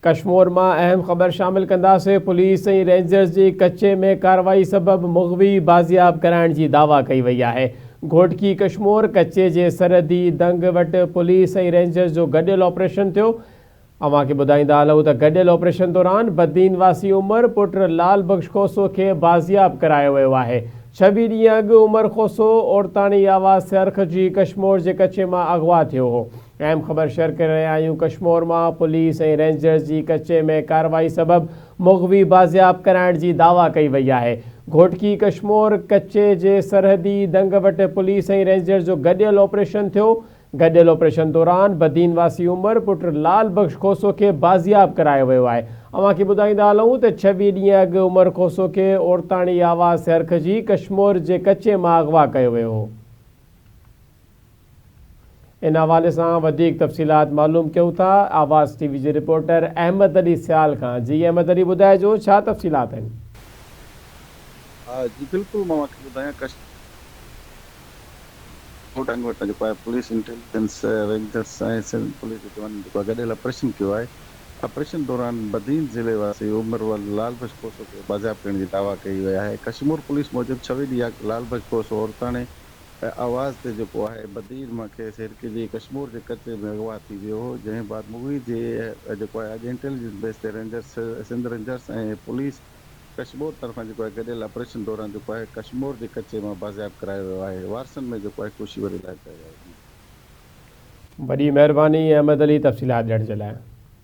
कश्मीर में अहम खबर शामिल कंदासीं। पुलिस ऐं रेंजर्स की कच्चे में कार्रवाई सबब मुग़वी बाज़ियाब कराइण की दावा कई वही है। घोटकी कश्मीर कच्चे के सरहदी दंग वट पुलिस ऐं रेंजर्स जो गडियल ऑपरेशन थियो। अवां खे ॿुधाईंदा हलूं त गडियल ऑपरेशन दौरान बदीन वासी उमर पुट लाल बख्श खोसो के बाज़ियाब करायो वियो आहे। 26 ॾींहं अॻु उमर खोसो औरतानी आवाज़ सरख जी कश्मीर के कच्चे में अगवा थियो हो। अहम खबर शेयर कर रहे आहियूं। कश्मीर में पुलिस ऐं रेंजर्स की कच्चे में कार्रवाई सबब मुग़वी बाज़ियाब कराइण की दावा कई वही है। घोटकी कश्मीर कच्चे के सरहदी दंग वट पुलिस ऐं रेंजर्स जो गडियल ऑपरेशन थियो। गडियल ऑपरेशन दौरान बदीन वासी उमर पुट लाल बख्श खोसो के बाज़ियाब करायो वियो आहे। अवां खे ॿुधाईंदा हलूं त 26 ॾींहं अॻु उमर खोसो के औरतानी आवाज़ सरख जी कश्मीर के कच्चे में अगवा कयो वियो हो। इन हवाले से वधिक तफ़सीलात मालूम क्यों था आवाज़ टीवी के रिपोर्टर अहमद अली सियाल खां। जी अहमद अली, ॿुधाइजो छा तफ़सीलात आहिनि? जी बिल्कुल, मां ॿुधायां पुलिस इंटेलिजेंस रेंजर्स पुलिस जो गडियल ऑपरेशन किया है। ऑपरेशन दौरान बदीन जिले वासी उमर लाल बख्श खोसो के बाज़ियाब करने की दावा कई वही है। कश्मीर पुलिस मूजिब 26 ॾींहं लाल बख्श खोसो औरताने आवाज़ से जो है बदीन में सिरके जी कश्मीर के कच्चे में अगवा थी वियो हो। जैं बाद मुग़वी जो इंटेलिजेंस बेस ते रेंजर्स सिंध रेंजर्स ऐं पुलिस कश्मीर तरफा जो है गडियल ऑपरेशन दौरान जो है कश्मीर के कच्चे में बाज़ियाब करायो वियो आहे। वारसन में जो है खुशी वरी लाइ कयो आहे। बड़ी मेहरबानी अहमद अली तफ़सीलात ॾियण जे लाइ।